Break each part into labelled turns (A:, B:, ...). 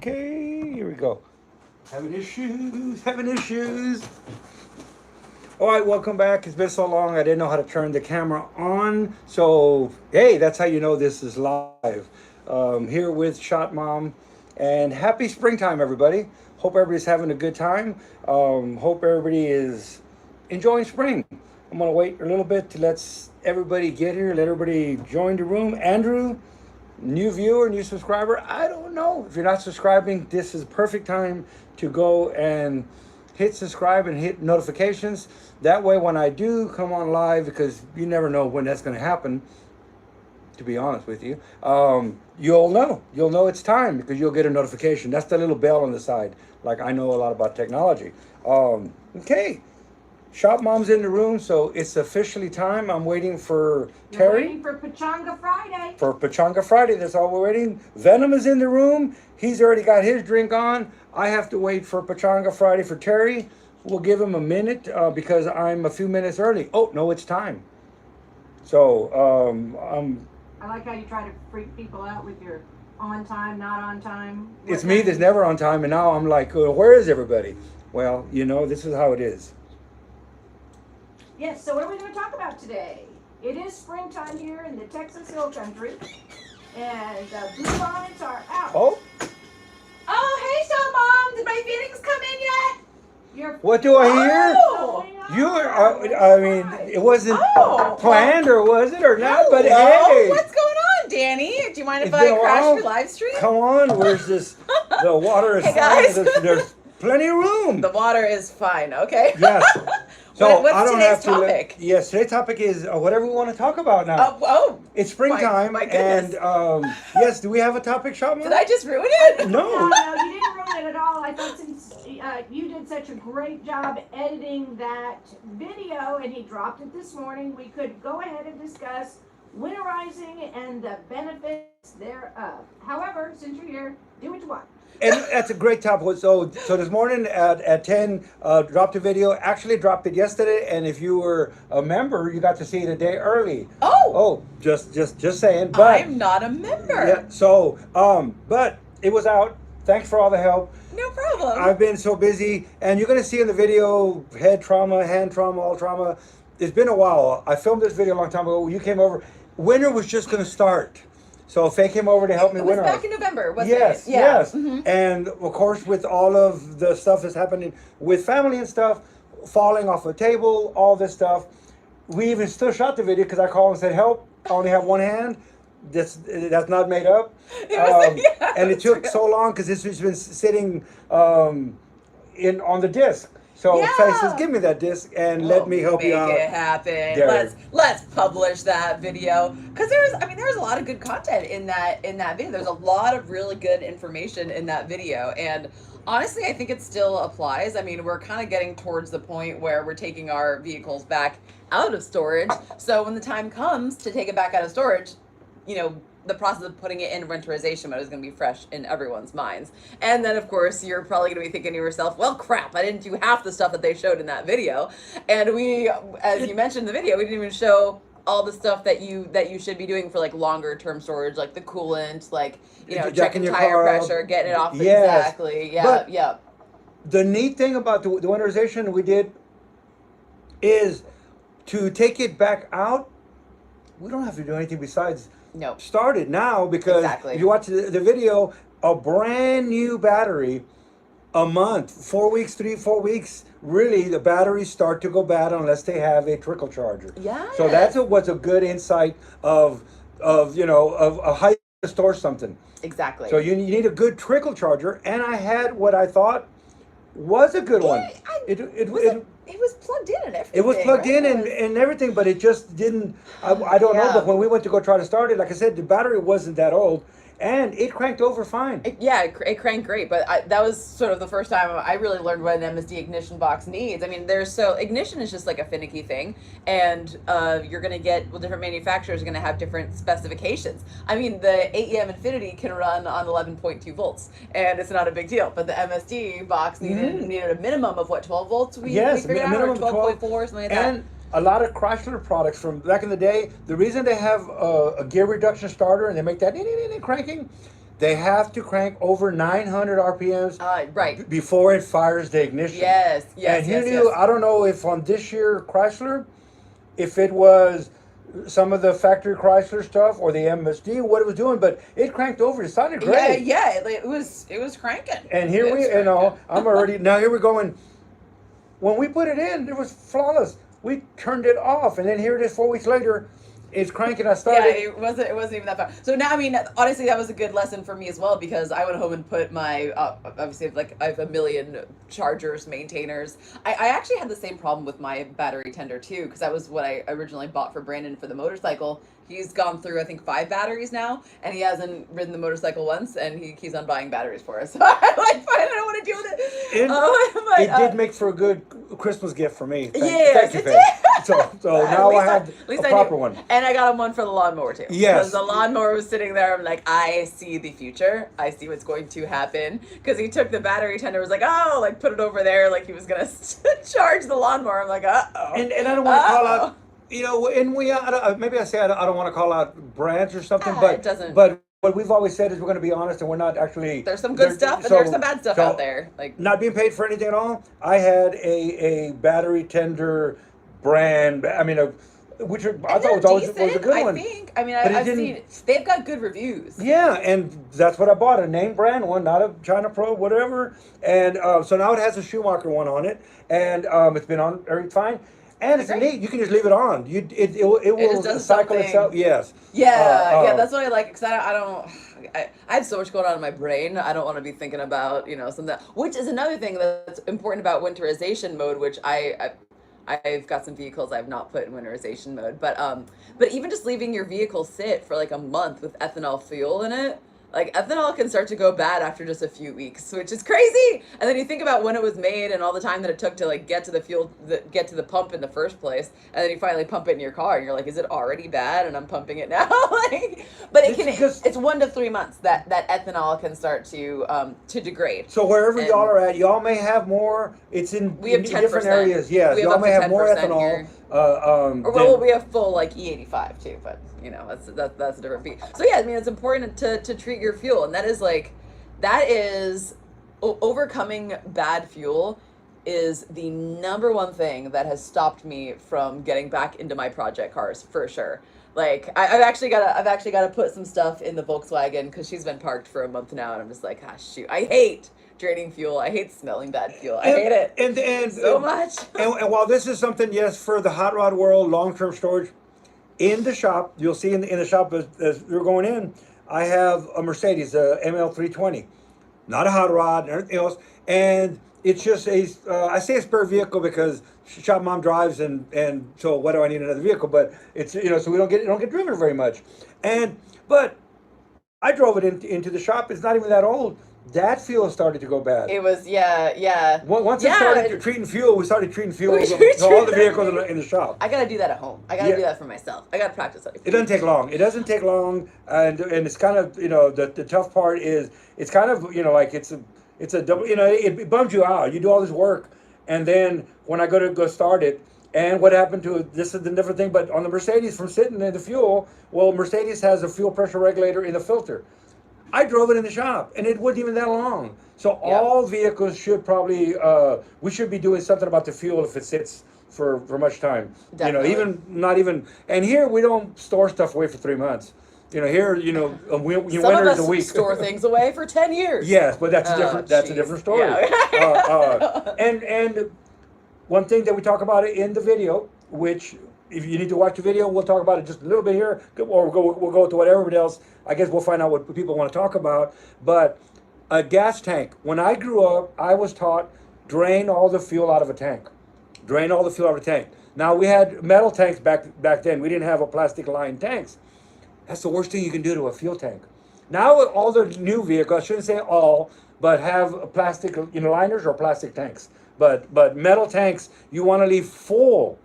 A: Okay, here we go. Having issues. All right, welcome back. It's been so long, I didn't know how to turn the camera on. So, hey, that's how you know this is live. Here with Shot Mom. And happy springtime, everybody. Hope everybody's having a good time. Hope everybody is enjoying spring. I'm going to wait a little bit to let everybody get here, let everybody join the room. Andrew, new viewer, new subscriber. I don't know. If you're not subscribing, this is a perfect time to go and hit subscribe and hit notifications. That way, when I do come on live, because you never know when that's going to happen, to be honest with you, you'll know. You'll know it's time because you'll get a notification. That's the little bell on the side. Like, I know a lot about technology. Okay. Shop Mom's in the room, so it's officially time. I'm waiting for Terry.
B: You're waiting for Pachanga Friday.
A: For Pachanga Friday, that's all we're waiting. Venom is in the room. He's already got his drink on. I have to wait for Pachanga Friday for Terry. We'll give him a minute because I'm a few minutes early. Oh, no, it's time. So,
B: I like how you try to freak people out with your on time, not on time.
A: It's me that's never on time, and now I'm like, where is everybody? Well, you know, this is how it is.
B: Yes, so what are we going to talk about today? It is springtime here in the Texas Hill Country, and blue bonnets are out.
A: Oh,
C: hey, Shop Mom, did my feelings come in yet?
A: what do I hear?
C: Oh,
A: I mean, it wasn't planned, or was it, or not? But hey,
C: what's going on, Danny? Do you mind if
A: It's
C: I
A: been a
C: crash
A: while.
C: your live stream?
A: Come on, where's this? The water is
C: Hey,
A: fine.
C: guys.
A: There's plenty of room.
C: The water is fine, okay?
A: Yes. So
C: What's
A: I don't
C: today's
A: have to.
C: topic?
A: Yes, today's topic is whatever we want to talk about now. It's springtime,
C: my goodness.
A: and yes, do we have a topic, Shop Mom?
C: Did I just ruin it?
B: No,
A: No.
B: you didn't ruin it at all. I thought since you did such a great job editing that video, and he dropped it this morning, we could go ahead and discuss winterizing and the benefits thereof. However, since you're here, do what you want.
A: And that's a great topic. So this morning at 10, dropped a video. Actually dropped it yesterday, and if you were a member, you got to see it a day early.
C: Oh,
A: just saying. But
C: I'm not a member.
A: yeah. So but it was out. Thanks for all the help.
C: No problem.
A: I've been so busy, and you're gonna see in the video head trauma, hand trauma, all trauma. It's been a while. I filmed this video a long time ago. You came over. Winter was just gonna start. So Faye came over to help me
C: It was
A: winterize.
C: back in November, wasn't
A: Yes,
C: it? Yeah.
A: yes.
C: Mhm.
A: And of course, with all of the stuff that's happening with family and stuff, falling off a table, all this stuff, we even still shot the video because I called and said, "Help! I only have one hand. That's not made up."
C: It was, yeah,
A: and it
C: that's
A: took
C: real.
A: so long because this has been sitting in on the disc. So
C: Yeah.
A: Faye says, "Give me that disc and let me help you out."
C: Make it happen.
A: There.
C: Let's publish that video because there was a lot of good content in that video. There's a lot of really good information in that video, and honestly, I think it still applies. I mean, we're kind of getting towards the point where we're taking our vehicles back out of storage. So when the time comes to take it back out of storage, you know, the process of putting it in winterization mode is going to be fresh in everyone's minds. And then, of course, you're probably going to be thinking to yourself, well, crap, I didn't do half the stuff that they showed in that video. And we, as you mentioned in the video, we didn't even show all the stuff that you should be doing for like longer term storage, like the coolant, like, you know, checking
A: your
C: tire
A: car up.
C: pressure, getting it off.
A: Yes.
C: Exactly. Yeah.
A: But-
C: yeah.
A: The neat thing about the winterization we did is to take it back out. We don't have to do anything besides
C: No.
A: start it now, because
C: Exactly.
A: if you watch the video, a brand new battery, a month, 4 weeks, 4 weeks, really the batteries start to go bad unless they have a trickle charger.
C: Yeah.
A: So that's what's a good insight of how you store something.
C: Exactly.
A: So you need a good trickle charger, and I had what I thought was a good one.
C: It was plugged in and everything.
A: It was plugged
C: right?
A: in and everything, but it just didn't. I don't know.
C: Yeah.
A: But when we went to go try to start it, like I said, the battery wasn't that old, and it cranked over fine.
C: It cranked great, but that was sort of the first time I really learned what an MSD ignition box needs. I mean, ignition is just like a finicky thing, and you're gonna get, different manufacturers are gonna have different specifications. I mean, the AEM Infinity can run on 11.2 volts, and it's not a big deal. But the MSD box needed a minimum of what, 12 volts? We figured out, or 12.4, something like that.
A: And a lot of Chrysler products from back in the day, the reason they have a gear reduction starter and they make that cranking, they have to crank over 900 RPMs
C: Right.
A: before it fires the ignition.
C: Yes.
A: And you knew, I don't know if on this year Chrysler, if it was some of the factory Chrysler stuff or the MSD, what it was doing, but it cranked over. It sounded great.
C: Yeah. It was cranking.
A: And here I'm already, now here we're going. When we put it in, it was flawless. We turned it off, and then here it is 4 weeks later. It's cranking. I started.
C: Yeah, it wasn't even that far. So now, I mean, honestly, that was a good lesson for me as well, because I went home and put my obviously like I have a million chargers, maintainers. I actually had the same problem with my battery tender too, because that was what I originally bought for Brandon for the motorcycle. He's gone through, I think, 5 batteries now, and he hasn't ridden the motorcycle once, and he keeps on buying batteries for us. So I'm like, fine, I don't want to deal with it.
A: It did make for a good Christmas gift for me.
C: Yes,
A: Thank you,
C: it
A: Faith.
C: did.
A: So now I have a proper one.
C: And I got him one for the lawnmower too.
A: Yes.
C: Because the lawnmower was sitting there, I'm like, I see the future. I see what's going to happen. Because he took the battery tender, was like, oh, like put it over there, like he was going to charge the lawnmower. I'm like, uh-oh.
A: And I don't want to call out, you know, and maybe I say I don't want to call out brands or something, but
C: it doesn't.
A: But what we've always said is we're going to be honest, and we're not actually.
C: There's some good stuff and there's some bad stuff out there. Like
A: not being paid for anything at all. I had a battery tender brand. I mean, which I thought was a good one.
C: I think. I mean, I've seen they've got good reviews.
A: Yeah, and that's what I bought, a name brand one, not a China Pro, whatever. And so now it has a Schumacher one on it, and it's been on very fine. And it's neat. You can just leave it on. It will cycle itself. Yes.
C: Yeah, that's what I like, because I have so much going on in my brain. I don't want to be thinking about something. Which is another thing that's important about winterization mode, which I've got some vehicles I've not put in winterization mode, but even just leaving your vehicle sit for like a month with ethanol fuel in it. Like ethanol can start to go bad after just a few weeks, which is crazy. And then you think about when it was made and all the time that it took to like get to the fuel, get to the pump in the first place, and then you finally pump it in your car, and you're like, is it already bad? And I'm pumping it now. But it's 1 to 3 months that ethanol can start to degrade.
A: So wherever y'all are at, y'all may have more. It's in different areas. Yes, y'all may have more ethanol.
C: We have full like E85 too, but that's a different beat. So yeah, I mean, it's important to treat your fuel, and that is overcoming bad fuel is the number one thing that has stopped me from getting back into my project cars for sure. Like I've actually got to put some stuff in the Volkswagen because she's been parked for a month now, and I'm just like, shoot, I hate draining fuel. I hate smelling bad fuel. I hate it and so much.
A: And while this is something, yes, for the hot rod world, long-term storage, in the shop, you'll see in the shop as you're going in, I have a Mercedes, a ML320, not a hot rod and everything else, and it's just I say a spare vehicle because shop mom drives, and so why do I need another vehicle? But it's so we don't get driven very much, but I drove it into the shop. It's not even that old. That fuel started to go bad.
C: It was, yeah.
A: Once it started treating fuel, we started treating fuel to all the vehicles in the shop.
C: I gotta do that at home. I gotta do that for myself. I gotta practice that.
A: It doesn't take long. And it's kind of, the tough part is, it's kind of, like it's a double, it bums you out. You do all this work, and then when I go start it, and what happened to it, this is the different thing, but on the Mercedes, from sitting in the fuel, well, Mercedes has a fuel pressure regulator in the filter. I drove it in the shop, and it wasn't even that long. So all vehicles should probably, we should be doing something about the fuel if it sits for much time.
C: Definitely.
A: And here we don't store stuff away for 3 months. Here, winter is a week.
C: Store things away for 10 years.
A: Yes, but that's a different story. Yeah. And one thing that we talk about in the video, which if you need to watch the video, we'll talk about it just a little bit here, or we'll go to what everybody else. I guess we'll find out what people want to talk about. But a gas tank. When I grew up, I was taught drain all the fuel out of a tank. Drain all the fuel out of a tank. Now we had metal tanks back then. We didn't have a plastic lined tanks. That's the worst thing you can do to a fuel tank. Now all the new vehicles, I shouldn't say all, but have plastic liners or plastic tanks. But metal tanks, you want to leave full.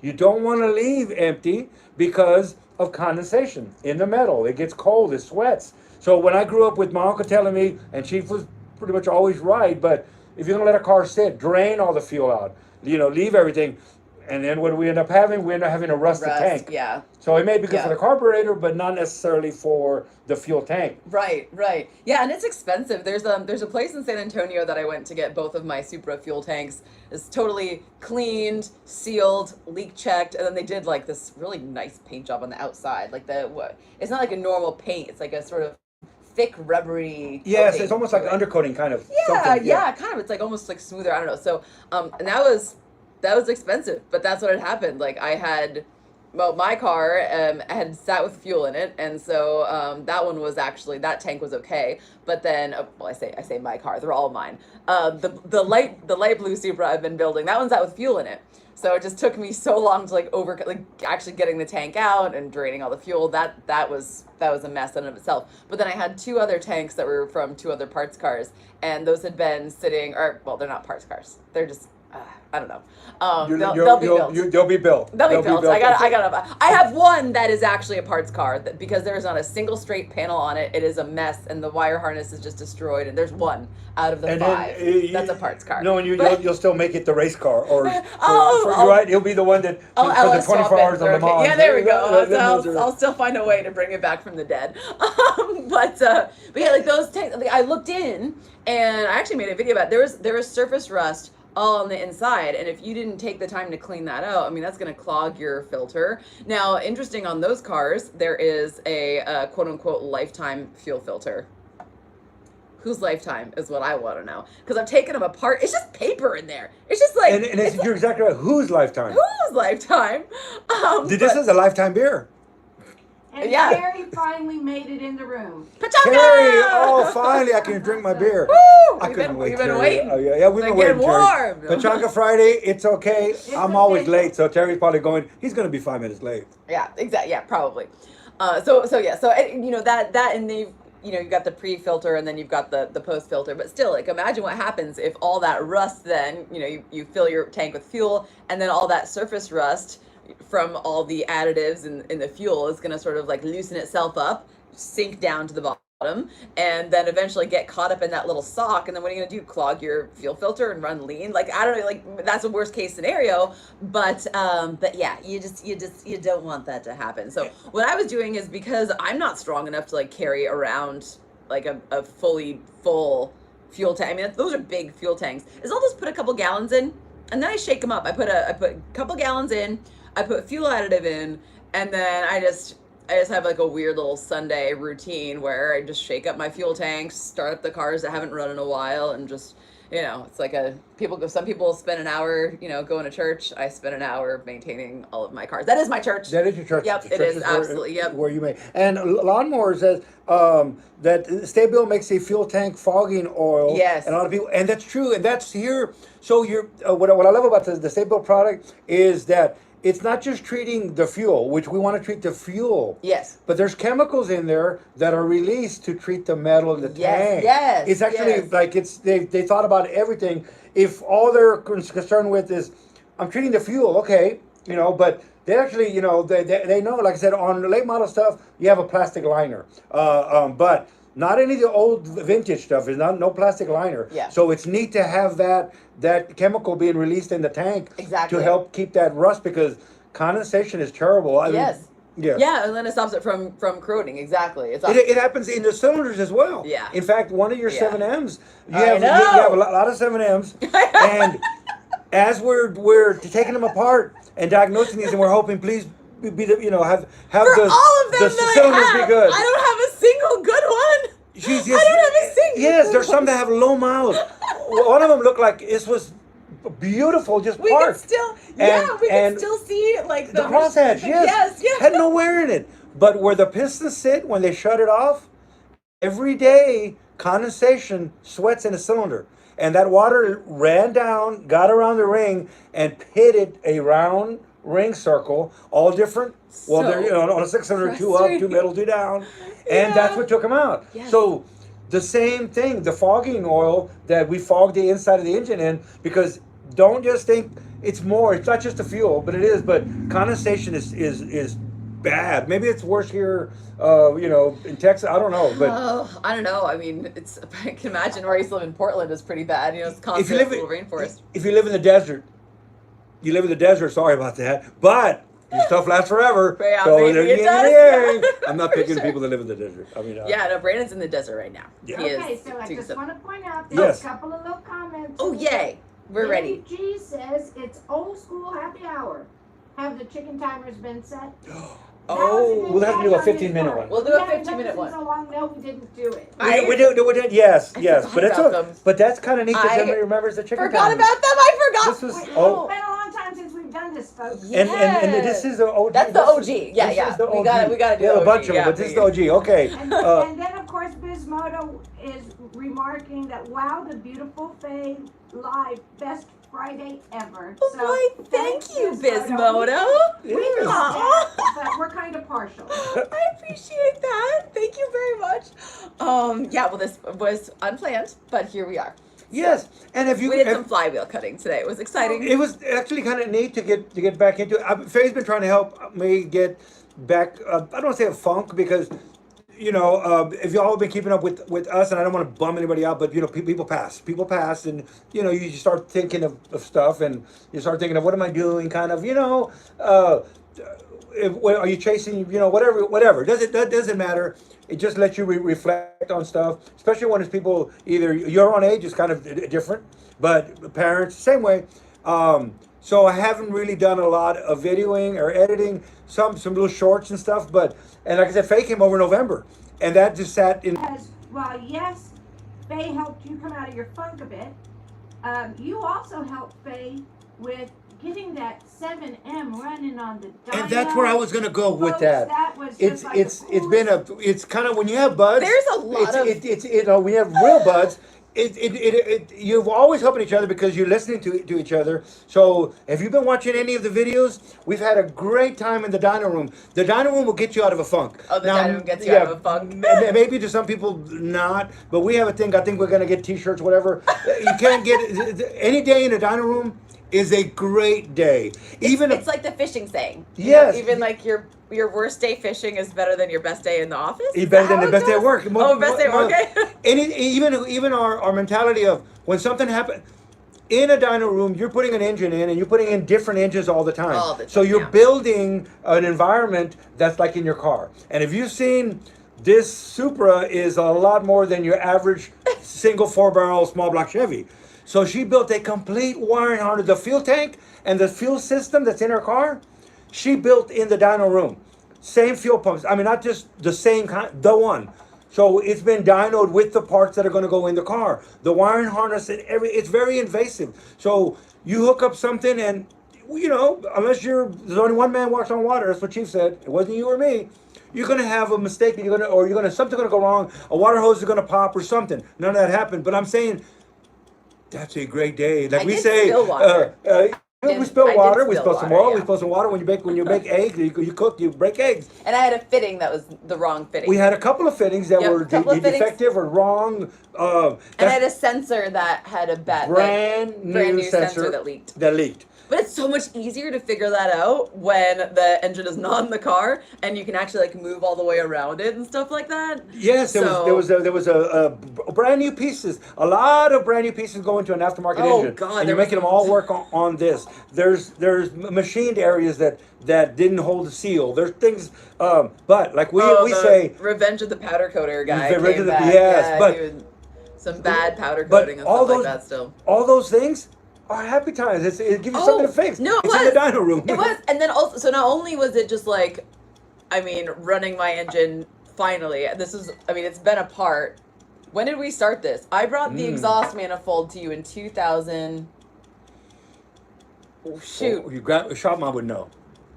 A: You don't want to leave empty because of condensation in the metal. It gets cold, it sweats. So when I grew up with my uncle telling me, and Chief was pretty much always right, but if you're going to let a car sit, drain all the fuel out. Leave everything. And then what do we end up having? We end up having a rusted tank.
C: Yeah.
A: So it may be good for
C: Yeah.
A: the carburetor, but not necessarily for the fuel tank.
C: Right, right. Yeah, and it's expensive. There's a place in San Antonio that I went to get both of my Supra fuel tanks. It's totally cleaned, sealed, leak checked, and then they did like this really nice paint job on the outside. Like it's not like a normal paint. It's like a sort of thick rubbery.
A: Yes,
C: coating
A: it's almost
C: to
A: like
C: it.
A: undercoating kind of.
C: Yeah,
A: something.
C: yeah, kind of. It's like almost like smoother. I don't know. So, and that was expensive, but that's what had happened. Like I had, well, my car had sat with fuel in it, and so that one was actually, that tank was okay. But then, well, I say my car. They're all mine. The light blue Supra I've been building, that one's out with fuel in it. So it just took me so long to actually getting the tank out and draining all the fuel. That was a mess in and of itself. But then I had two other tanks that were from two other parts cars, and those had been sitting, or well, they're not parts cars. They're just I don't know. They'll be built.
A: They'll be built.
C: They'll be built. I have one that is actually a parts car because there is not a single straight panel on it. It is a mess, and the wire harness is just destroyed. And there's one out of the
A: And
C: five
A: then,
C: that's a parts car.
A: No, and you'll still make it the race car, or
C: Oh,
A: right? He'll be the one that for the 24 hours on the Mans.
C: Yeah, there we go.
A: So
C: I'll still find a way to bring it back from the dead. But yeah, like those tanks. Like, I looked in, and I actually made a video about it. There was surface rust all on the inside, and if you didn't take the time to clean that out, I mean, that's going to clog your filter. Now, interesting on those cars, there is a quote-unquote lifetime fuel filter. Whose lifetime is what I want to know, because I've taken them apart. It's just paper in there. It's just like,
A: you're exactly right. Whose lifetime?
C: whose lifetime?
A: This is a lifetime beer.
B: And
C: Yeah.
B: Terry finally made it in the room.
C: Pachanga!
A: Terry, oh, finally I can drink my beer.
C: Woo!
A: I couldn't wait.
C: We've been
A: Terry.
C: waiting.
A: Oh, yeah, we've been
C: Like,
A: waiting.
C: getting warm.
A: Terry. Pachanga Friday, it's okay. I'm always
B: okay.
A: late, so Terry's probably going. He's going to be 5 minutes late.
C: Yeah, exactly. Yeah, probably. So you know that and then you've got the pre-filter and then you've got the post-filter. But still, like, imagine what happens if all that rust, then you fill your tank with fuel, and then all that surface rust from all the additives in the fuel is going to sort of like loosen itself up, sink down to the bottom, and then eventually get caught up in that little sock. And then what are you going to do? Clog your fuel filter and run lean? Like, I don't know, like, that's a worst case scenario, but yeah, you don't want that to happen. So what I was doing is, because I'm not strong enough to like carry around like a fully full fuel tank. I mean, those are big fuel tanks. Is I'll just put a couple gallons in, and then I shake them up. I put a couple gallons in, I put fuel additive in, and then I just have like a weird little Sunday routine where I just shake up my fuel tanks, start up the cars that haven't run in a while, and just, it's like some people spend an hour, going to church. I spend an hour maintaining all of my cars. That is my church.
A: That is your church.
C: Yep, it is, absolutely, yep.
A: Where you make. And Lawnmower says that Stay-Bill makes a fuel tank fogging oil.
C: Yes.
A: And a lot of people, and that's true, and that's here. So what I love about the Stay-Bill product is that it's not just treating the fuel, which we want to treat the fuel.
C: Yes.
A: But there's chemicals in there that are released to treat the metal in the tank.
C: Yes.
A: It's actually
C: yes.
A: like they thought about everything. If all they're concerned with is, I'm treating the fuel, okay, but they actually, they know, like I said, on the late model stuff, you have a plastic liner. But not any of the old vintage stuff is no plastic liner.
C: Yeah.
A: So it's neat to have that chemical being released in the tank
C: Exactly.
A: to help keep that rust, because condensation is terrible.
C: Yes. Yeah, and then it stops it from corroding. Exactly.
A: It happens in the cylinders as well.
C: Yeah.
A: In fact, one of your
C: Yeah.
A: 7Ms, you
C: I
A: have
C: know.
A: a lot of 7Ms, and as we're taking them apart and diagnosing these, and we're hoping, please be the have
C: For
A: the
C: all of them
A: the
C: that
A: cylinders
C: I have,
A: be good.
C: I don't have a single good one.
A: Jeez,
C: I don't have a single.
A: Yes,
C: good
A: there's
C: one.
A: some that have low miles. One of them looked like this was beautiful, just
C: We can
A: parked.
C: still,
A: And-
C: we can
A: and
C: still see like
A: The crosshatch, yes.
C: yes.
A: Had no wear in it. But where the pistons sit when they shut it off, every day condensation sweats in a cylinder. And that water ran down, got around the ring, and pitted a round ring circle, all different. Well,
C: So
A: they're on a 600, two up, two middle, two down. And
C: Yeah.
A: that's what took them out.
C: Yes.
A: So the same thing, the fogging oil that we fog the inside of the engine in, because don't just think it's more. It's not just the fuel, but it is. But condensation is bad. Maybe it's worse here, in Texas. I don't know. But
C: I don't know. I mean, I can imagine where I used to live in Portland is pretty bad. It's
A: if
C: constant
A: you live
C: little rainforest.
A: if you live in the desert, you live in the desert. Sorry about that, but your stuff lasts forever.
C: Yeah,
A: so
C: maybe
A: there's
C: it
A: yin
C: does,
A: and yang.
C: yeah.
A: I'm not
C: For
A: picking
C: sure.
A: people that live in the desert. I mean,
C: Yeah, no, Brandon's in the desert right now.
A: Yeah.
C: He
B: Okay,
C: is
B: so I
C: doing
B: just
C: some-
B: want to point out
A: Yes.
B: there's a couple of little comments.
C: Oh, yay. We're ready.
B: G says it's old school happy hour. Have the chicken timers been set?
C: Oh,
A: we'll have to do a 15-minute one.
C: We'll do a 15-minute one.
B: So long, no, we didn't do it.
A: We did, yes,
C: I
A: yes,
C: forgot
A: but it's
C: about them.
A: but that's kind of neat that
C: I
A: everybody remembers the chicken.
C: Forgot
A: timers.
C: about them. I forgot.
A: This was
B: It's been
A: oh,
B: a long time since we've done this, folks.
A: and this is the OG.
C: That's the
A: This
C: OG.
A: is-
C: Yeah,
A: this
C: yeah.
A: is the
C: We
A: OG.
C: gotta do
A: We have
C: the
A: a bunch
C: OG,
A: of them,
C: yeah,
A: but this is the OG. Okay.
B: And then, of course, Bismoto is remarking that, wow, the beautiful Faye live, best Friday ever.
C: Oh, boy, thank you, Bismoto.
B: We can
C: Aw.
B: that, but we're kind of partial.
C: I appreciate that. Thank you very much. Yeah, well, this was unplanned, but here we are.
A: Yes, and if you
C: We did
A: if-
C: some flywheel cutting today. It was exciting.
A: it was actually kind of neat to get back into it. Faye's been trying to help me get back. I don't want to say a funk because, if y'all have been keeping up with us, and I don't want to bum anybody out, but people pass, and you start thinking of stuff, and you start thinking of what am I doing, kind of, are you chasing, whatever. That doesn't matter. It just lets you reflect on stuff, especially when it's people either your own age is kind of different, but parents same way. So I haven't really done a lot of videoing or editing, some little shorts and stuff, and like I said, Faye came over in November, and that just sat in.
B: Because while yes, Faye helped you come out of your funk a bit, you also helped Faye with getting that 7M running on the dyno.
A: And that's where I was gonna go with
B: Folks,
A: that.
B: That was just
A: It's
B: like
A: it's
B: the
A: it's been
B: coolest-
A: it's kind of when you have buds.
C: There's a lot of-
A: it's we have real buds. You've always helping each other because you're listening to each other. So if you've been watching any of the videos, we've had a great time in the dining room. The dining room will get you out of a funk.
C: Oh, the dining room gets you out of a funk.
A: Maybe to some people not, but we have a thing. I think we're gonna get T-shirts, whatever. You can't get any day in a dining room is a great day. Even
C: It's like the fishing saying. You
A: Yes.
C: know, even like your worst day fishing is better than your best day in the office.
A: It's
C: Is
A: better
C: that
A: than
C: how
A: the
C: it
A: best day at
C: goes?
A: work.
C: Oh, best day at work. Okay.
A: And even our mentality of when something happens in a dining room, you're putting an engine in, and you're putting in different engines all the time.
C: All the
A: So
C: time,
A: you're
C: yeah.
A: building an environment that's like in your car. And if you've seen this Supra is a lot more than your average single 4-barrel small block Chevy. So she built a complete wiring harness, the fuel tank and the fuel system that's in her car. She built in the dyno room. Same fuel pumps. I mean, not just the same kind, the one. So it's been dynoed with the parts that are going to go in the car. The wiring harness and it's very invasive. So you hook up something and, unless there's only one man walks on water, that's what Chief said. It wasn't you or me. You're going to have a mistake, something's going to go wrong. A water hose is going to pop or something. None of that happened. But I'm saying, that's a great day. Like
C: I
A: we
C: did
A: say,
C: spill water.
A: we spill
C: I did
A: water. We
C: spill
A: spill some
C: water,
A: oil.
C: yeah.
A: We spill some water. When you bake eggs, you cook, you break eggs.
C: And I had a fitting that was the wrong fitting.
A: We had a couple of fittings that
C: Yep,
A: were
C: couple of fittings.
A: defective or wrong.
C: and I had a sensor that had a
A: brand new
C: sensor that leaked.
A: That leaked.
C: But it's so much easier to figure that out when the engine is not in the car and you can actually like move all the way around it and stuff like that.
A: Yes, there was a brand new pieces. A lot of brand new pieces go into an aftermarket
C: Oh,
A: engine,
C: God,
A: and
C: there
A: you're making
C: was-
A: them all work on this. There's machined areas that didn't hold the seal. There's things, but like we
C: the
A: say,
C: Revenge of the Powder Coater guy
A: Revenge
C: came
A: of the-
C: back.
A: yes,
C: yeah,
A: but-
C: dude, some bad powder
A: but
C: coating and
A: all
C: stuff
A: those-
C: like that still.
A: all those things are happy times. It gives you something to fix.
C: No, it
A: it's
C: was.
A: in the dyno room.
C: It was, and then also, so not only was it just like, running my engine finally. It's been apart. When did we start this? I brought the exhaust manifold to you in 2000. Oh, shoot,
A: You grab shop mom would know.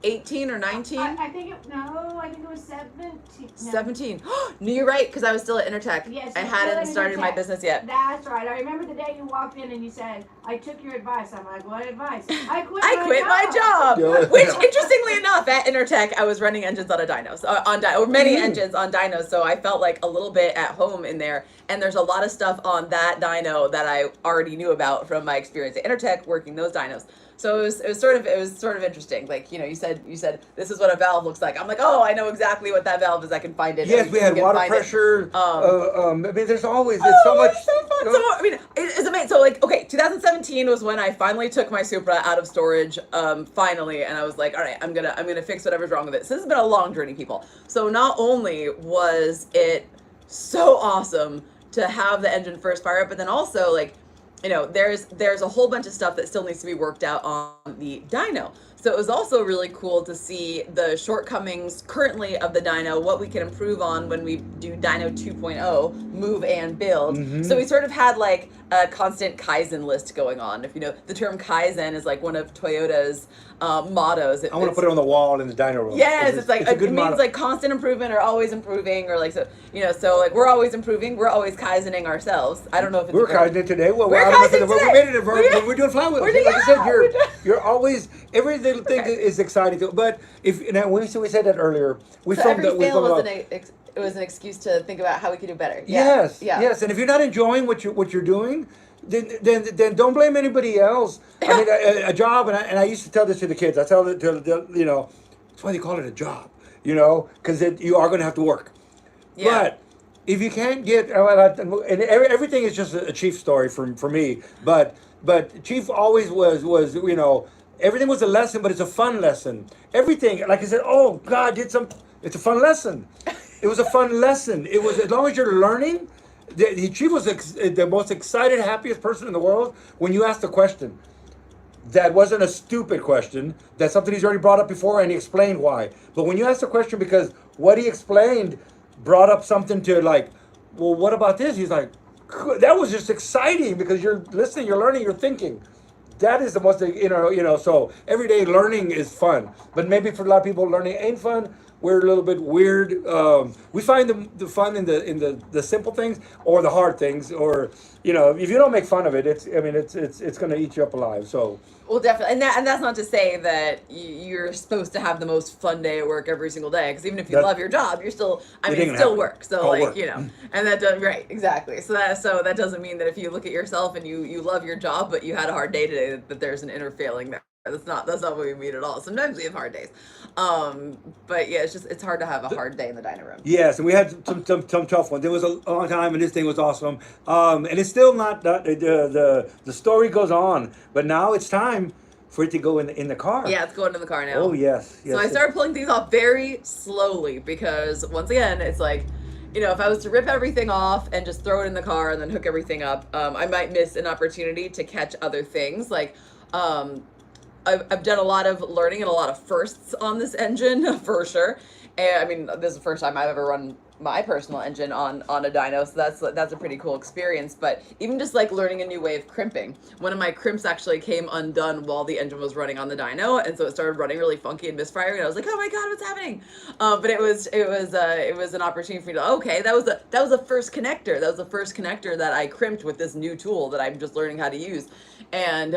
C: 18 or 19?
B: I think it was 17. No.
C: 17. No, you're right, because I was still at Intertech.
B: Yes,
C: I
B: you
C: hadn't
B: were at
C: started my
B: Intertech.
C: business yet.
B: That's right. I remember the day you walked in and you said, I took your advice. I'm like, what advice? I quit
C: My job.
A: Yeah.
C: Which, interestingly enough, at Intertech, I was running engines on a dyno, or many engines on dynos, so I felt like a little bit at home in there. And there's a lot of stuff on that dyno that I already knew about from my experience at Intertech working those dynos. So it was sort of interesting. Like, you know, you said this is what a valve looks like. I'm like, oh, I know exactly what that valve is. I can find it.
A: Yes, we had water pressure. I mean, there's always it's so much.
C: It's so fun. So I mean, it's amazing. So like, okay, 2017 was when I finally took my Supra out of storage. Finally, and I was like, all right, I'm gonna fix whatever's wrong with it. So this has been a long journey, people. So not only was it so awesome to have the engine first fire up, but then also like, you know, there's a whole bunch of stuff that still needs to be worked out on the dyno. So it was also really cool to see the shortcomings currently of the dyno, what we can improve on when we do dyno 2.0, move and build.
A: Mm-hmm.
C: So we sort of had like a constant Kaizen list going on. If you know, the term Kaizen is like one of Toyota's mottos.
A: I want to put it on the wall in the dyno room.
C: Yes, it's like, it
A: motto.
C: means like constant improvement or always improving, or like, so, you know, so like we're always improving, we're always Kaizening ourselves. I don't know if it's
A: we're Kaizening today. Well,
C: we're
A: Kaizening
C: today.
A: We made it a verb. We're doing flywheels. Like I said, you're always, every little thing is exciting. But if, you know, we said that earlier, we
C: so
A: filmed
C: every
A: that.
C: fail was an excuse to think about how we could do better.
A: Yes, yes. And if you're not enjoying what you're doing, then don't blame anybody else. I mean, a job, and I used to tell this to the kids. I tell it to you know, that's why they call it a job, you know, because you are going to have to work. Yeah. But if you can't get, and everything is just a Chief story for me. But Chief always was you know, everything was a lesson, but it's a fun lesson. Everything, like I said, oh God, it's a fun lesson. It was a fun lesson. It was, as long as you're learning. Chief was the most excited, happiest person in the world when you asked a question. That wasn't a stupid question. That's something he's already brought up before, and he explained why. But when you asked a question because what he explained brought up something to like, well, what about this? He's like, that was just exciting because you're listening, you're learning, you're thinking. That is the most, you know. So everyday learning is fun, but maybe for a lot of people, learning ain't fun. We're a little bit weird. We find the fun in the simple things or the hard things, or you know, if you don't make fun of it, it's going to eat you up alive. So.
C: Well, definitely, and that's not to say that you're supposed to have the most fun day at work every single day. Because even if you love your job, you're still, it's still work. So like work. You know, and that does right exactly. So that doesn't mean that if you look at yourself and you love your job, but you had a hard day today, that there's an inner failing there. That's not what we mean at all. Sometimes we have hard days, but yeah, it's hard to have a hard day in the dining room.
A: Yes, and we had some tough ones. There was a long time, and this thing was awesome. And it's still not the story goes on, but now it's time for it to go in the car.
C: Yeah, it's going in the car now.
A: Oh yes.
C: So I started pulling things off very slowly because once again, it's like, you know, if I was to rip everything off and just throw it in the car and then hook everything up, I might miss an opportunity to catch other things like. I've done a lot of learning and a lot of firsts on this engine for sure. And I mean, this is the first time I've ever run my personal engine on a dyno, so that's a pretty cool experience. But even just like learning a new way of crimping. One of my crimps actually came undone while the engine was running on the dyno, and so it started running really funky and misfiring. And I was like, oh my God, what's happening? But it was an opportunity for me to, okay, that was the first connector. That was the first connector that I crimped with this new tool that I'm just learning how to use. And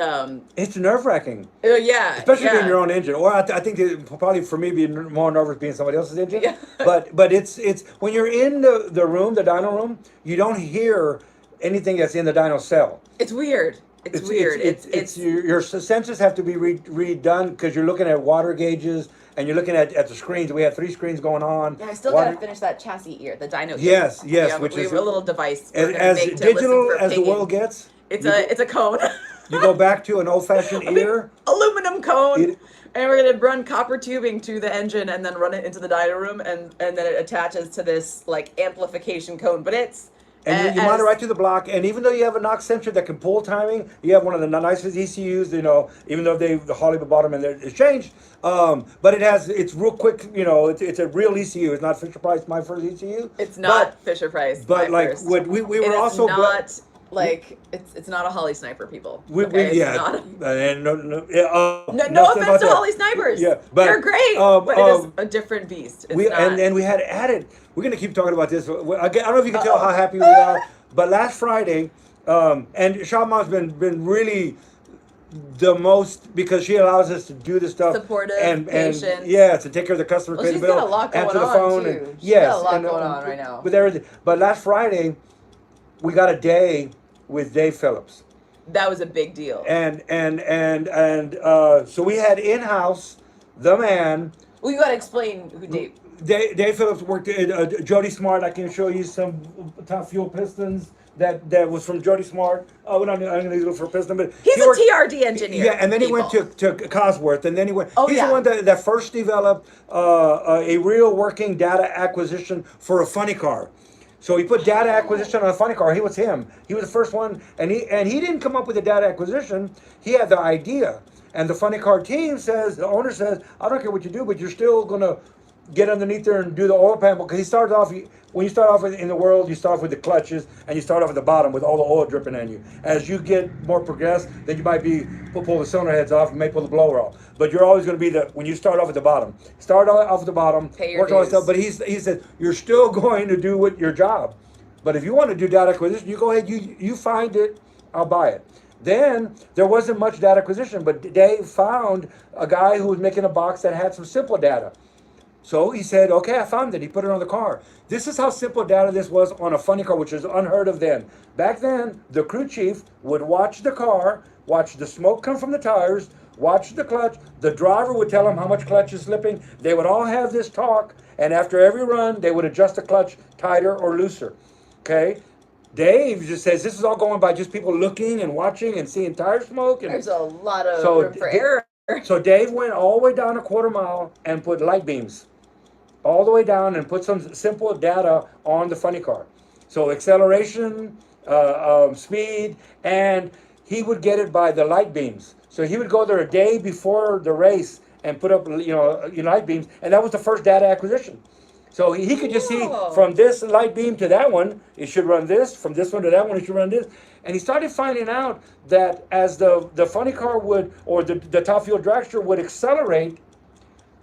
A: it's nerve-wracking.
C: Yeah,
A: especially being your own engine. Or I think it probably for me be more nervous being somebody else's engine. Yeah. But it's when you're in the room, the dyno room, you don't hear anything that's in the dyno cell.
C: It's weird. It's weird. It's
A: your sensors have to be redone because you're looking at water gauges and you're looking at the screens. We had 3 screens going on.
C: Yeah, I still gotta finish that chassis ear, the dyno ear.
A: Yes,
C: yeah,
A: which is
C: a little device
A: as digital as the world gets.
C: It's a cone.
A: You go back to an old-fashioned ear.
C: Aluminum cone. And we're gonna run copper tubing to the engine and then run it into the dyno room, and then it attaches to this like amplification cone. But it's
A: and you mount it right to the block. And even though you have a knock sensor that can pull timing, you have one of the nicest ECUs. You know, even though the Hollywood bottom and it's changed, but it's real quick. You know, it's a real ECU. It's not Fisher Price, my first ECU.
C: It's not Fisher Price.
A: But like
C: first.
A: what we were also
C: not. Like it's not a Holly Sniper, people. No offense to Holly Snipers. Yeah, but they're great. But it is a different beast.
A: And we had added. We're gonna keep talking about this. I don't know if you can tell how happy we are. But last Friday, and Shop Mom's been really the most because she allows us to do this stuff.
C: Supportive, patient.
A: Yeah, to take care of the customer, pay the bill,
C: got a lot going
A: answer the
C: on
A: phone,
C: too.
A: and yes,
C: got a lot going on right now.
A: With everything. But last Friday, we got a day with Dave Phillips.
C: That was a big deal.
A: So we had in-house the man.
C: Well, you got to explain who Dave.
A: Dave Phillips worked at Jody Smart. I can show you some top fuel pistons that was from Jody Smart. Oh, I'm going to look for a piston, but
C: He's
A: he
C: a
A: worked,
C: TRD engineer.
A: yeah, and then he went
C: people.
A: to Cosworth, and then he went.
C: Oh,
A: he's
C: yeah.
A: the one that first developed a real working data acquisition for a funny car. So he put data acquisition on a funny car. He was the first one, and he didn't come up with the data acquisition. He had the idea, and the funny car team says, the owner says, I don't care what you do, but you're still gonna get underneath there and do the oil pan, because he started off. When you start off in the world, you start off with the clutches, and you start off at the bottom with all the oil dripping on you. As you get more progressed, then you might pull the cylinder heads off, you may pull the blower off. But you're always going to be when you start off at the bottom. Start off at the bottom,
C: Pay your
A: work all that
C: dues.
A: stuff. But he said, you're still going to do your job. But if you want to do data acquisition, you go ahead, you find it, I'll buy it. Then there wasn't much data acquisition, but Dave found a guy who was making a box that had some simple data. So he said, okay, I found it. He put it on the car. This is how simple data this was on a funny car, which was unheard of then. Back then, the crew chief would watch the car, watch the smoke come from the tires, watch the clutch. The driver would tell him how much clutch is slipping. They would all have this talk, and after every run, they would adjust the clutch tighter or looser. Okay? Dave just says this is all going by just people looking and watching and seeing tire smoke. And
C: There's a lot of
A: So
C: room for error.
A: so Dave went all the way down a quarter mile and put light beams all the way down and put some simple data on the funny car. So acceleration, speed, and he would get it by the light beams. So he would go there a day before the race and put up light beams, and that was the first data acquisition. So he could just see
C: Whoa.
A: from this light beam to that one, it should run this. From this one to that one, it should run this. And he started finding out that as the funny car would, or the top fuel dragster would accelerate,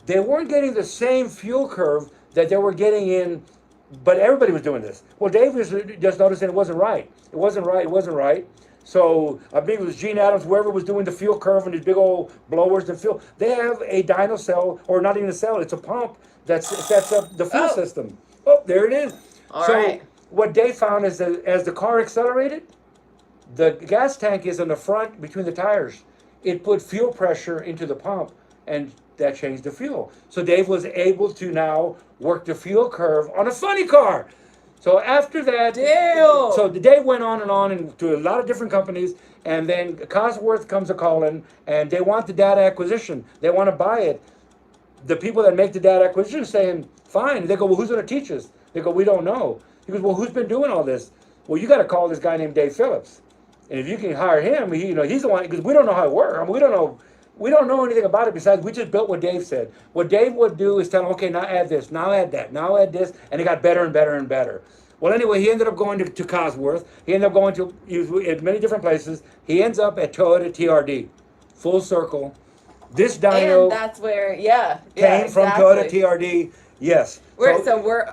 A: they weren't getting the same fuel curve that they were getting in, but everybody was doing this. Well, Dave was just noticing it wasn't right. It wasn't right. So I believe it was Gene Adams, whoever was doing the fuel curve and these big old blowers and fuel. They have a dyno cell, or not even a cell, it's a pump that sets up the fuel system. Oh, there it is.
C: All right.
A: What Dave found is that as the car accelerated, the gas tank is in the front between the tires. It put fuel pressure into the pump, and that changed the fuel. So Dave was able to now work the fuel curve on a funny car. So after that,
C: Damn.
A: so Dave went on and to a lot of different companies, and then Cosworth comes a calling, and they want the data acquisition. They want to buy it. The people that make the data acquisition saying, fine. They go, well, who's going to teach us? They go, we don't know. He goes, well, who's been doing all this? Well, you got to call this guy named Dave Phillips. And if you can hire him, he's the one, because we don't know how it works. I mean, we don't know anything about it besides we just built what Dave said. What Dave would do is tell him, okay, now add this, now add that, now add this, and it got better and better and better. Well, anyway, he ended up going to Cosworth. He ended up going to many different places. He ends up at Toyota TRD, full circle. This dyno
C: And that's where,
A: came from Toyota TRD. Yes.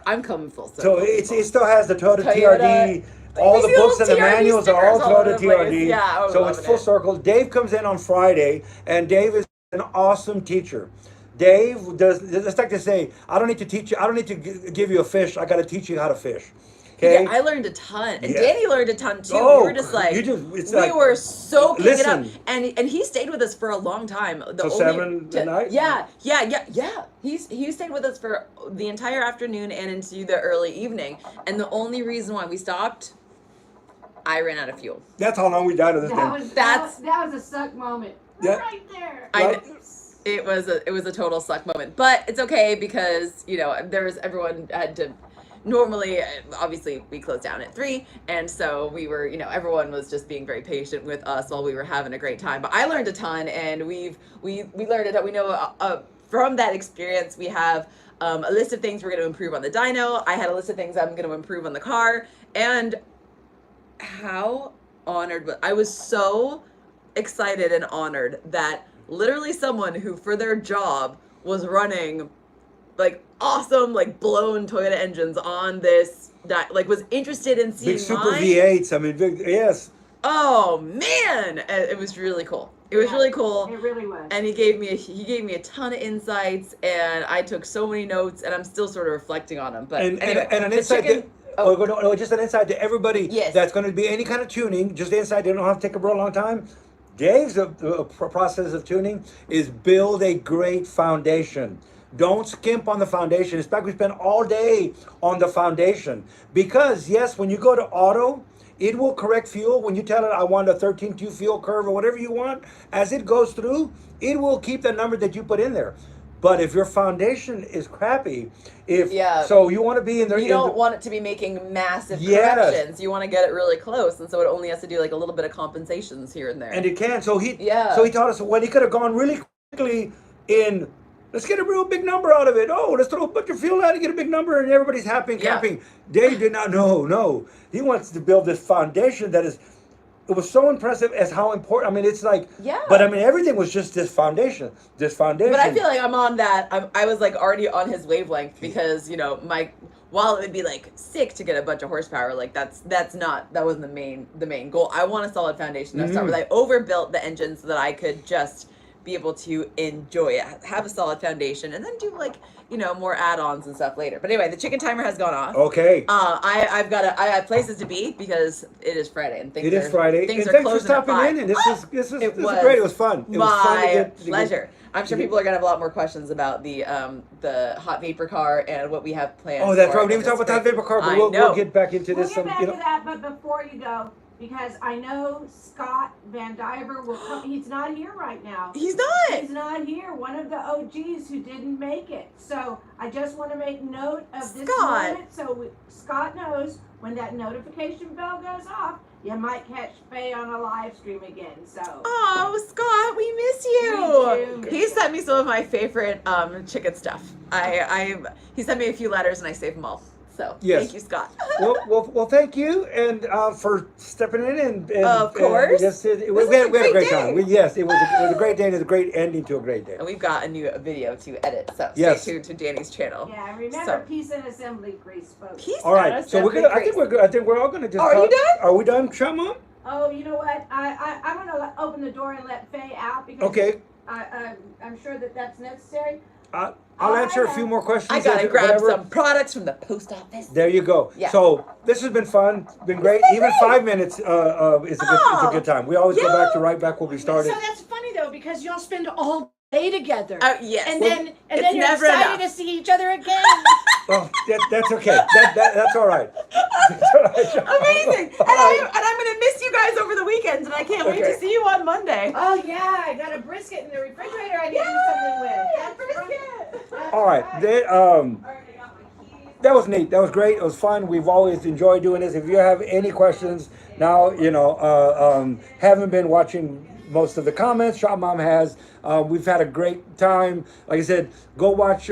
C: I'm coming full circle.
A: So it still has the Toyota
C: Toyota,
A: TRD. All the
C: these
A: books and
C: little
A: the
C: TRD
A: manuals are all
C: stickers all over
A: Toyota
C: the place.
A: TRD.
C: Yeah, I was
A: so it's
C: loving
A: full
C: it.
A: circle. Dave comes in on Friday, and Dave is an awesome teacher. Dave does. It's like to say, I don't need to teach you. I don't need to give you a fish. I got to teach you how to fish. Okay.
C: Yeah, I learned a ton, and
A: Yeah.
C: Danny learned a ton too.
A: Oh,
C: we were just like,
A: it's
C: we
A: like-
C: were soaking it up,
A: Listen.
C: and he stayed with us for a long time.
A: Till 7 at night?
C: Yeah. He stayed with us for the entire afternoon and into the early evening. And the only reason why we stopped, I ran out of fuel.
A: That's how long we died of this
B: That
A: thing.
B: was
C: That's-
B: that was a suck moment.
A: Yeah.
B: Right there.
A: Right.
C: It was a total suck moment, but it's okay because everyone had to. Normally, obviously, we closed down at 3, and so we were, everyone was just being very patient with us while we were having a great time. But I learned a ton, and we learned that we know from that experience we have a list of things we're going to improve on the dyno. I had a list of things I'm going to improve on the car, and how honored I was so excited and honored that literally someone who for their job was running like awesome like blown Toyota engines on this was interested in seeing
A: Big Super
C: mine.
A: V8s. I mean, yes.
C: Oh man, it was really cool. It was really cool.
B: It really was.
C: And he gave me a ton of insights, and I took so many notes, and I'm still sort of reflecting on them. But
A: And
C: anyway,
A: an
C: the
A: insight
C: chicken- Oh.
A: no, just an insight to everybody
C: Yes.
A: that's going to be any kind of tuning. Just the insight. They don't have to take a real long time. Dave's process of tuning is build a great foundation. Don't skimp on the foundation. In fact, we spend all day on the foundation because yes, when you go to auto, it will correct fuel. When you tell it I want a 13Q fuel curve or whatever you want, as it goes through, it will keep the number that you put in there. But if your foundation is crappy, so you want to be in there.
C: You don't want it to be making massive
A: Yes.
C: corrections. You want to get it really close, and so it only has to do like a little bit of compensations here and there.
A: And it can. So he
C: Yeah.
A: taught us when he could have gone really quickly in. Let's get a real big number out of it. Oh, let's throw a bunch of fuel out and get a big number, and everybody's happy and
C: Yeah.
A: camping. Dave did not know. No, he wants to build this foundation that is. It was so impressive as how important. I mean, it's like.
C: Yeah.
A: But I mean, everything was just this foundation. This foundation.
C: But I feel like I'm on that. I was like already on his wavelength because while it would be like sick to get a bunch of horsepower, like that wasn't the main goal. I want a solid foundation to start with. I overbuilt the engine so that I could just be able to enjoy it, have a solid foundation, and then do like more add-ons and stuff later. But anyway, the chicken timer has gone off.
A: Okay.
C: I have places to be because it is Friday and things.
A: It is Friday.
C: Things
A: and
C: are
A: thanks for
C: closing at
A: stopping
C: 5.
A: in. And this was
C: was
A: great. It was fun. It was fun to
C: My
A: get
C: pleasure. I'm sure people are gonna have a lot more questions about the hot vapor car and what we have planned.
A: Oh, that's
C: for
A: right. We
C: it.
A: didn't even talk about that vapor car, but
C: I
A: we'll
C: know.
A: get back into
B: We'll
A: this.
B: get back to that, but before you go, because I know Scott Van Diver will come. He's not here right now.
C: He's not.
B: He's not here. One of the OGs who didn't make it. So I just want to make note of this
C: Scott.
B: moment so Scott knows when that notification bell goes off, you might catch Faye on a live stream again. So.
C: Oh, Scott, we miss you.
B: Me too.
C: He sent me some of my favorite chicken stuff. He sent me a few letters and I saved them all. So
A: Yes.
C: thank you, Scott.
A: well, thank you and for stepping in and
C: Of course.
A: yes, we
C: was
A: had
C: a
A: a
C: great
A: great
C: day.
A: time. It was a great day and it's a great ending to a great day.
C: And we've got a new video to edit, so
A: Yes.
C: stay tuned to Danny's channel.
B: Yeah, remember
C: So-
B: Peace and Assembly Grease, folks.
C: Peace
A: All right,
C: out,
A: so we're gonna. I think we're good. I think we're all gonna just.
C: Are you done?
A: Are we done, Shot Mom?
B: Oh, you know what? I'm gonna open the door and let Faye out because
A: Okay.
B: I'm sure that's necessary.
A: I'll answer a few more questions.
C: I gotta
A: or
C: grab
A: whatever.
C: some products from the post office.
A: There you go.
C: Yeah.
A: So this has been fun. It's been great.
C: been
A: Even
C: great.
A: 5 minutes is a good time. We always go back to right back where we started.
D: So that's funny though because y'all spend all day together.
C: Yes.
D: And
C: Well,
D: then
C: it's
D: you're
C: never
D: excited
C: enough.
D: to see each other again.
A: Oh, that's okay. That's all right. That's all right, Shot Mom.
C: Amazing.
A: All right.
C: And I'm gonna miss you guys over the weekends, and I can't wait
A: Okay.
C: to see you on Monday.
B: Oh yeah, I got a brisket in the refrigerator. I need to do something with. That's
A: All right. That was neat. That was great. It was fun. We've always enjoyed doing this. If you have any questions now, haven't been watching most of the comments. Shot Mom has. We've had a great time. Like I said, go watch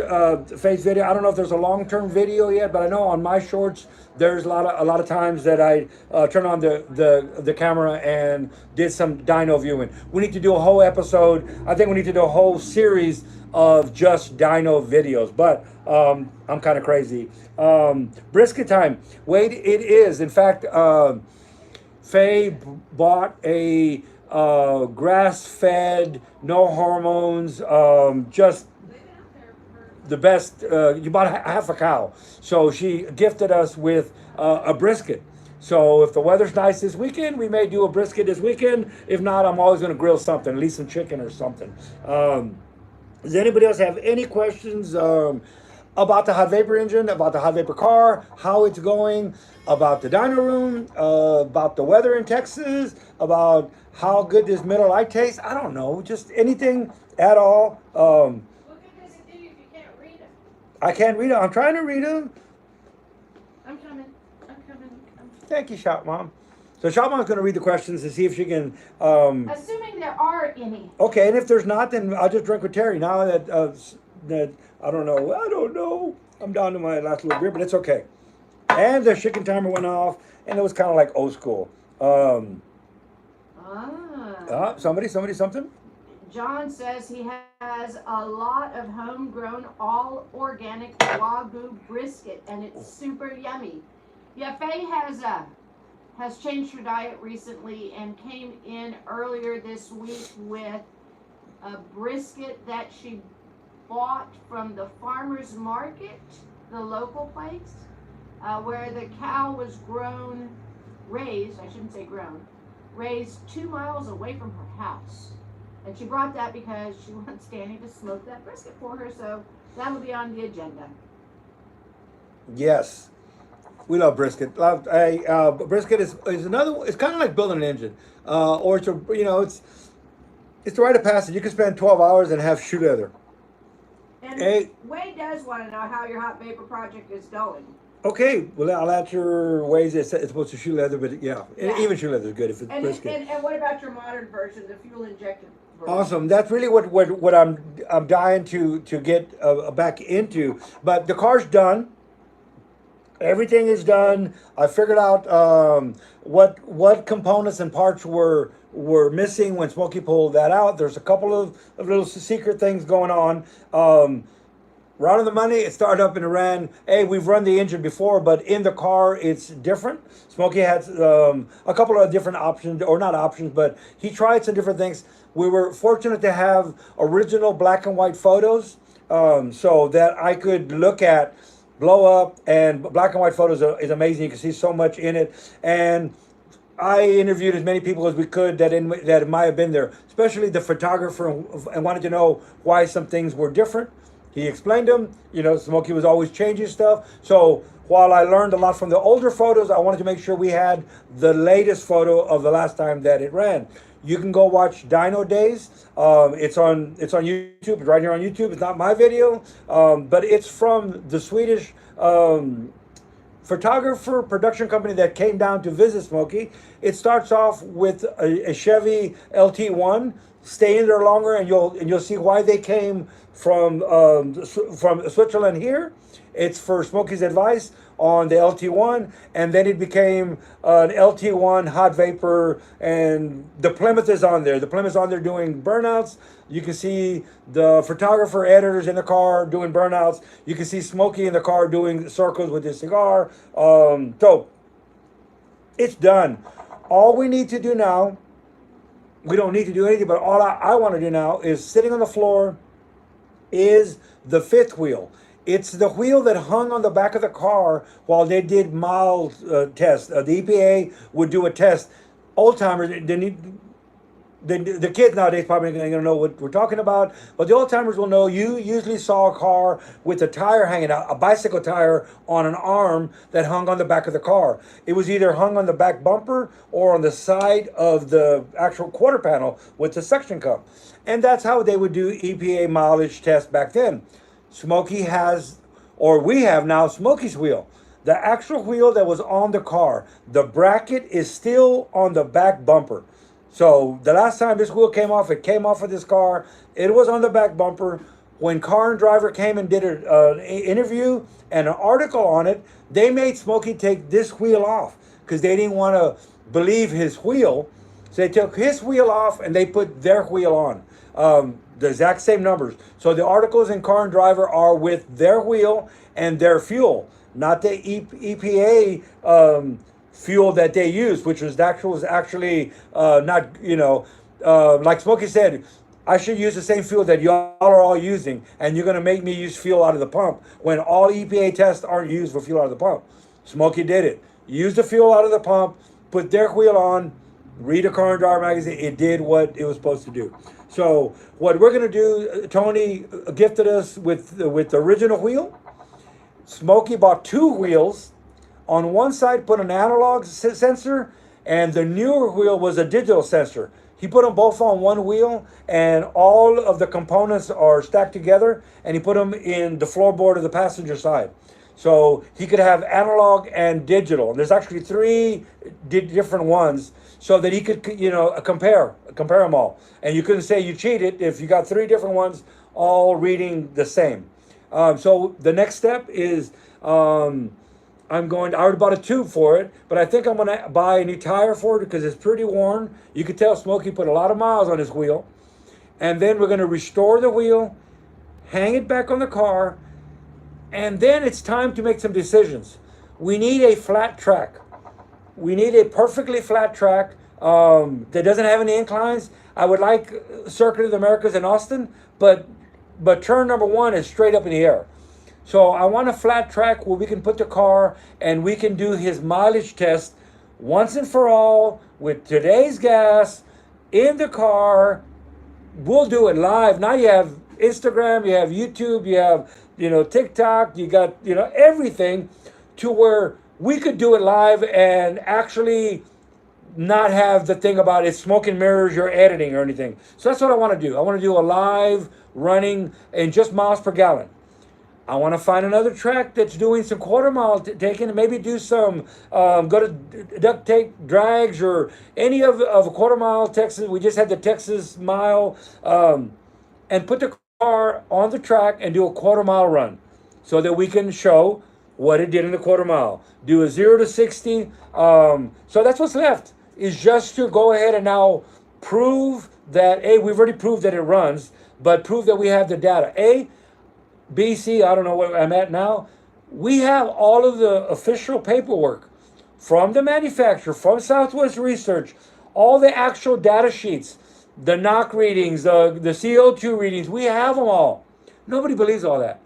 A: Faye's video. I don't know if there's a long-term video yet, but I know on my shorts there's a lot of times that I turn on the camera and did some dyno viewing. We need to do a whole episode. I think we need to do a whole series of just dyno videos, but I'm kind of crazy. Brisket time. Wait, it is. In fact, Faye bought a grass-fed, no hormones, just the best. You bought half a cow, so she gifted us with a brisket. So if the weather's nice this weekend, we may do a brisket this weekend. If not, I'm always going to grill something, at least some chicken or something. Does anybody else have any questions about the hot vapor engine, about the hot vapor car, how it's going, about the dyno room, about the weather in Texas, about how good this Miller Lite tastes? I don't know, just anything at all.
B: What good does it do if you can't read them?
A: I can't read it. I'm trying to read them.
B: I'm coming.
A: Thank you, Shot Mom. So Shot Mom's going to read the questions to see if she can.
B: Assuming there are any.
A: Okay, and if there's not, then I'll just drink with Terry. Now that I don't know. I'm down to my last little beer, but it's okay. And the chicken timer went off, and it was kind of like old school. Something.
B: John says he has a lot of homegrown, all organic Wagyu brisket, and it's super yummy. Yeah, Faye has changed her diet recently and came in earlier this week with a brisket that she bought from the farmer's market, the local place. where the cow was raised, I shouldn't say grown, raised 2 miles away from her house. And she brought that because she wants Danny to smoke that brisket for her, so that'll be on the agenda.
A: Yes. We love brisket. Brisket is another. It's kind of like building an engine, or it's it's the rite of passage. You can spend 12 hours and have shoe leather.
B: And
A: Hey,
B: Wade does want to know how your hot vapor project is going.
A: okay. Well, I'll answer ways it's supposed to shoe leather, but yeah,
B: Yeah.
A: even shoe leather is good if it's
B: And,
A: brisket.
B: and what about your modern version, the fuel injected version?
A: Awesome. That's really what I'm dying to get back into. But the car's done. Everything is done. I figured out what components and parts were missing when Smokey pulled that out. There's a couple of little secret things going on. Right on the money, it started up and it ran. Hey, we've run the engine before, but in the car it's different. Smokey had a couple of different options, or not options, but he tried some different things. We were fortunate to have original black and white photos, so that I could look at blow up, and black and white photos is amazing. You can see so much in it. And I interviewed as many people as we could that might have been there, especially the photographer, and wanted to know why some things were different. He explained them. Smokey was always changing stuff. So while I learned a lot from the older photos, I wanted to make sure we had the latest photo of the last time that it ran. You can go watch Dino Days. It's on YouTube. It's right here on YouTube. It's not my video, but it's from the Swedish photographer production company that came down to visit Smokey. It starts off with a Chevy LT1. Stay in there longer, and you'll see why they came from Switzerland here. It's for Smokey's advice on the LT1, and then it became an LT1 hot vapor, and the Plymouth is on there. The Plymouth is on there doing burnouts. You can see the photographer editors in the car doing burnouts. You can see Smokey in the car doing circles with his cigar. So it's done. All we need to do now, we don't need to do anything, but all I want to do now is sitting on the floor is the fifth wheel. It's the wheel that hung on the back of the car while they did mild tests. The EPA would do a test. Old timers, the kids nowadays probably ain't gonna know what we're talking about, but the old timers will know. You usually saw a car with a tire hanging out, a bicycle tire on an arm that hung on the back of the car. It was either hung on the back bumper or on the side of the actual quarter panel with the suction cup. And that's how they would do EPA mileage tests back then. Smokey has, or we have now, Smokey's wheel. The actual wheel that was on the car, the bracket is still on the back bumper. So the last time this wheel came off, it came off of this car. It was on the back bumper. When Car and Driver came and did an interview and an article on it, they made Smokey take this wheel off because they didn't want to believe his wheel. So they took his wheel off and they put their wheel on. The exact same numbers. So the articles in Car and Driver are with their wheel and their fuel, not the EPA fuel that they used, which was actually not, like Smokey said, I should use the same fuel that y'all are all using, and you're going to make me use fuel out of the pump when all EPA tests aren't used for fuel out of the pump. Smokey did it. Used the fuel out of the pump, put their wheel on, read a Car and Driver magazine, it did what it was supposed to do. So what we're going to do, Tony gifted us with the original wheel. Smokey bought two wheels. On one side put an analog sensor, and the newer wheel was a digital sensor. He put them both on one wheel, and all of the components are stacked together, and he put them in the floorboard of the passenger side. So he could have analog and digital. There's actually three different ones, so that he could, compare them all. And you couldn't say you cheated if you got three different ones all reading the same. So the next step is I already bought a tube for it, but I think I'm going to buy a new tire for it because it's pretty worn. You can tell Smokey put a lot of miles on his wheel. And then we're going to restore the wheel, hang it back on the car, and then it's time to make some decisions. We need a flat track. We need a perfectly flat track that doesn't have any inclines. I would like Circuit of the Americas in Austin, but turn number one is straight up in the air. So I want a flat track where we can put the car and we can do his mileage test once and for all with today's gas in the car. We'll do it live. Now you have Instagram, you have YouTube, you have, TikTok, you got, everything to where we could do it live and actually not have the thing about it smoke and mirrors your editing or anything. So that's what I want to do. I want to do a live running in just miles per gallon. I want to find another track that's doing some quarter mile taking and maybe do some go to duct tape drags or any of a quarter mile Texas. We just had the Texas mile and put the car on the track and do a quarter mile run so that we can show what it did in the quarter mile. Do a 0 to 60. So that's what's left is just to go ahead and now prove that we've already proved that it runs, but prove that we have the data. BC, I don't know where I'm at now. We have all of the official paperwork from the manufacturer, from Southwest Research, all the actual data sheets, the knock readings, the CO2 readings. We have them all. Nobody believes all that.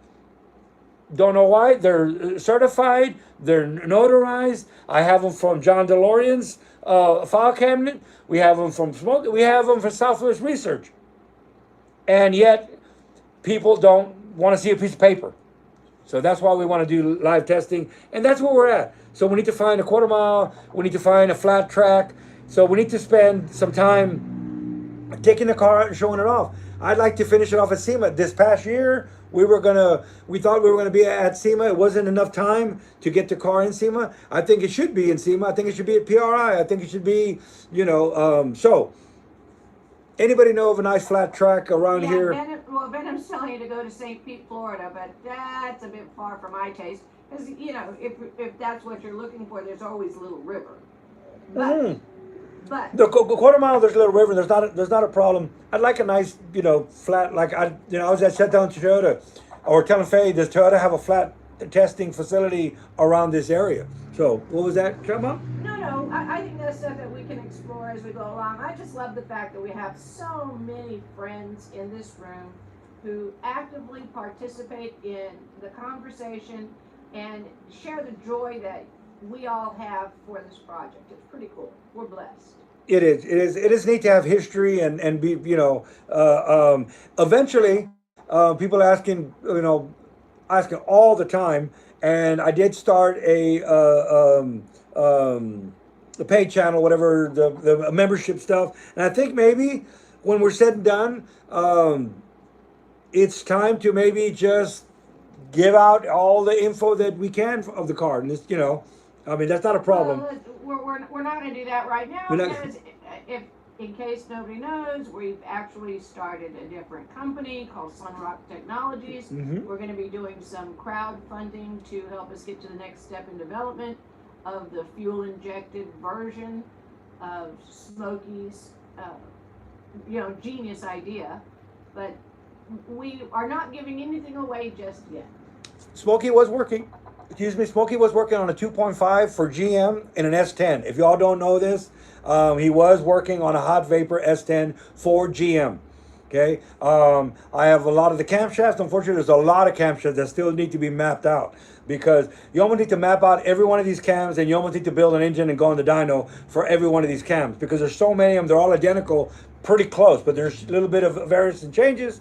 A: Don't know why. They're certified. They're notarized. I have them from John DeLorean's file cabinet. We have them from Smoke. We have them from Southwest Research. And yet, people don't want to see a piece of paper. So that's why we want to do live testing. And that's where we're at. So we need to find a quarter mile. We need to find a flat track. So we need to spend some time taking the car out and showing it off. I'd like to finish it off at SEMA. This past year, we thought we were gonna be at SEMA. It wasn't enough time to get the car in SEMA. I think it should be in SEMA. I think it should be at PRI. I think it should be, so anybody know of a nice flat track around here?
B: Venom's telling you to go to St. Pete, Florida, but that's a bit far for my taste. Because, if that's what you're looking for, there's always Little River. But
A: The quarter mile, there's a little river. There's not a problem. I'd like a nice, flat. Like I was at Shutdown Toyota, or telling Faye, does Toyota have a flat testing facility around this area? So what was that, Chama?
B: No, I think that's stuff that we can explore as we go along. I just love the fact that we have so many friends in this room who actively participate in the conversation and share the joy that we all have for this project. It's pretty cool. We're blessed.
A: It is neat to have history and be, eventually, people asking all the time. And I did start the paid channel, whatever, the membership stuff. And I think maybe when we're said and done, it's time to maybe just give out all the info that we can of the car. And this, that's not a problem.
B: Well, we're not going to do that right now because if in case nobody knows, we've actually started a different company called Sunrock Technologies.
A: Mm-hmm.
B: We're going to be doing some crowdfunding to help us get to the next step in development of the fuel-injected version of Smokey's, genius idea. But we are not giving anything away just yet.
A: Smokey was working on a 2.5 for GM in an S10. If y'all don't know this, he was working on a hot vapor S10 for GM. Okay, I have a lot of the camshafts. Unfortunately, there's a lot of camshafts that still need to be mapped out because you almost need to map out every one of these cams, and you almost need to build an engine and go on the dyno for every one of these cams because there's so many of them. They're all identical, pretty close, but there's a little bit of variance and changes.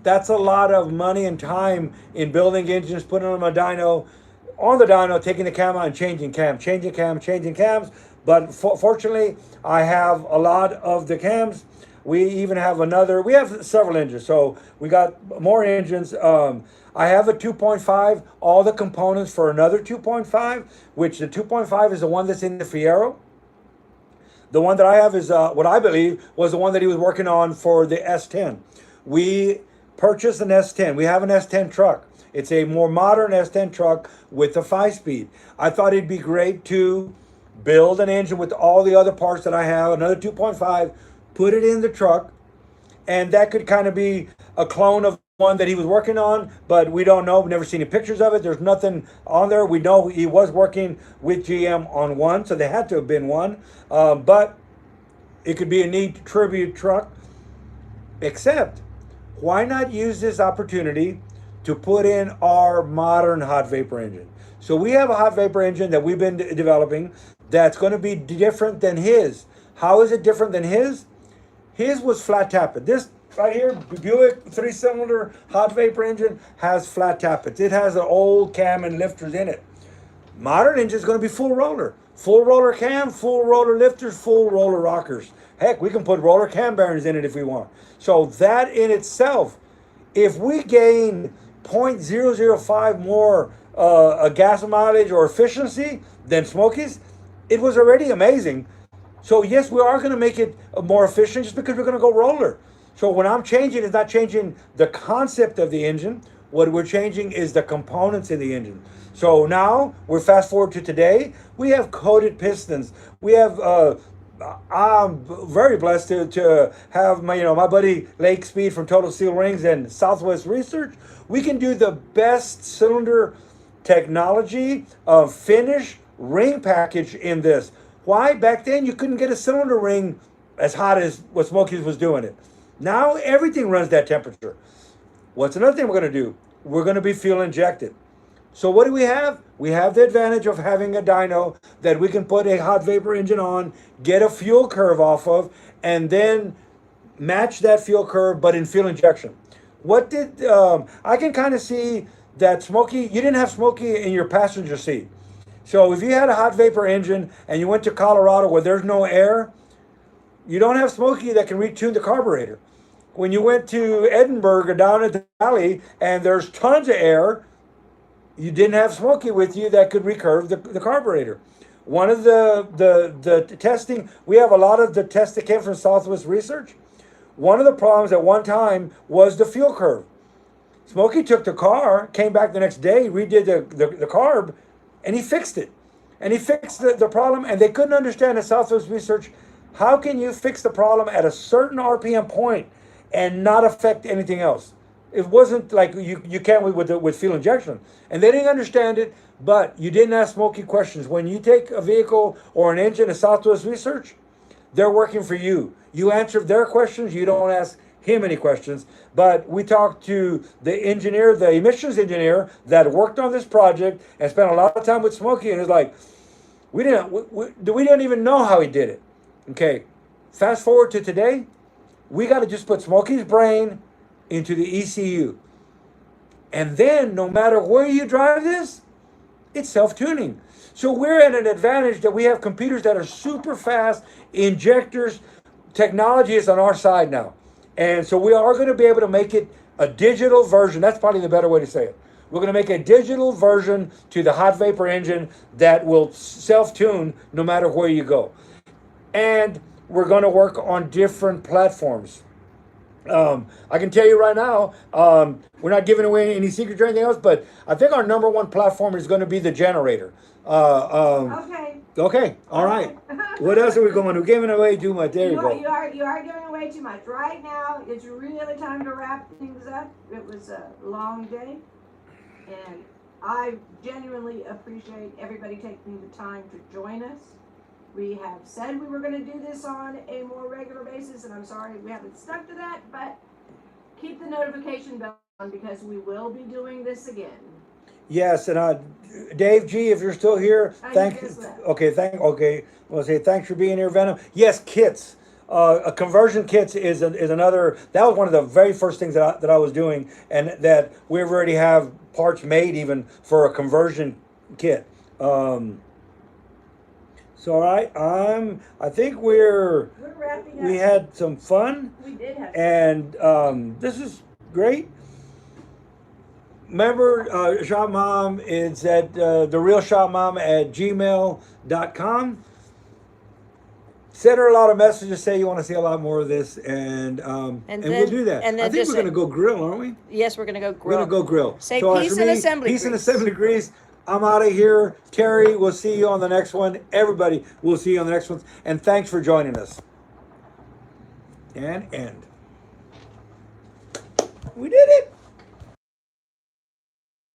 A: That's a lot of money and time in building engines, putting them on the dyno, taking the cam out and changing cams. But fortunately, I have a lot of the cams. We have several engines. So we got more engines. I have a 2.5, all the components for another 2.5, which the 2.5 is the one that's in the Fiero. The one that I have is what I believe was the one that he was working on for the S10. We purchased an S10. We have an S10 truck. It's a more modern S10 truck with a 5-speed. I thought it'd be great to build an engine with all the other parts that I have, another 2.5, put it in the truck, and that could kind of be a clone of one that he was working on, but we don't know. We've never seen any pictures of it. There's nothing on there. We know he was working with GM on one, so they had to have been one. But it could be a neat tribute truck. Except, why not use this opportunity to put in our modern hot vapor engine. So we have a hot vapor engine that we've been developing that's going to be different than his. How is it different than his? His was flat tappet. This right here, Buick 3-cylinder hot vapor engine has flat tappets. It has an old cam and lifters in it. Modern engine is going to be full roller. Full roller cam, full roller lifters, full roller rockers. Heck, we can put roller cam bearings in it if we want. So that in itself, if we gain 0.005 more gas mileage or efficiency than Smokies, it was already amazing. So yes, we are going to make it more efficient just because we're going to go roller. So when I'm changing, it's not changing the concept of the engine. What we're changing is the components in the engine. So now we're fast forward to today. We have coated pistons. We have. I'm very blessed to have my buddy Lake Speed from Total Seal Rings and Southwest Research. We can do the best cylinder technology of finish ring package in this. Why? Back then you couldn't get a cylinder ring as hot as what Smokies was doing it. Now everything runs that temperature. What's another thing we're going to do? We're going to be fuel injected. So what do we have? We have the advantage of having a dyno that we can put a hot vapor engine on, get a fuel curve off of, and then match that fuel curve, but in fuel injection. What did, I can kind of see that Smoky, you didn't have Smoky in your passenger seat. So if you had a hot vapor engine and you went to Colorado where there's no air, you don't have Smoky that can retune the carburetor. When you went to Edinburgh or down at the valley and there's tons of air, you didn't have Smoky with you that could recurve the carburetor. One of the testing, we have a lot of the tests that came from Southwest Research. One of the problems at one time was the fuel curve. Smoky took the car, came back the next day, redid the carb, and he fixed it. And he fixed the problem, and they couldn't understand at Southwest Research, how can you fix the problem at a certain RPM point and not affect anything else? It wasn't like you can't with fuel injection. And they didn't understand it, but you didn't ask Smoky questions. When you take a vehicle or an engine to Southwest Research, they're working for you. You answer their questions, you don't ask him any questions. But we talked to the engineer, the emissions engineer that worked on this project and spent a lot of time with Smoky, and it's like, we didn't even know how he did it. Okay, fast forward to today, we got to just put Smoky's brain into the ECU. And then no matter where you drive this, it's self-tuning. So we're at an advantage that we have computers that are super fast, injectors, technology is on our side now. And so we are going to be able to make it a digital version. That's probably the better way to say it. We're going to make a digital version to the hot vapor engine that will self-tune no matter where you go. And we're going to work on different platforms. I can tell you right now, we're not giving away any secrets or anything else, but I think our number one platform is going to be the generator. Okay, all right. What else are we going? We're giving away too much. There you go.
B: You are giving away too much. Right now, it's really time to wrap things up. It was a long day, and I genuinely appreciate everybody taking the time to join us. We have said we were going to do this on a more regular basis, and I'm sorry we haven't stuck to that, but keep the notification bell on because we will be doing this again.
A: Yes, and Dave G, if you're still here, thank you. Okay. Well, say thanks for being here, Venom. Yes, kits. A conversion kits is another. That was one of the very first things that I was doing, and that we already have parts made even for a conversion kit. So all right, I think we're
B: wrapping up.
A: We had some fun.
B: We did have
A: and this is great. Remember, Shop Mom is at therealshopmom@gmail.com. Send her a lot of messages. Say you want to see a lot more of this, and we'll do that.
D: And then
A: I think we're going to go grill, aren't we?
D: Yes, we're going to go grill.
A: We're going to go grill.
D: Say
A: so
D: peace and assembly
A: Peace and
D: grease.
A: assembly grease. I'm out of here. Terry, we'll see you on the next one. Everybody, we'll see you on the next one. And thanks for joining us. And end. We did it.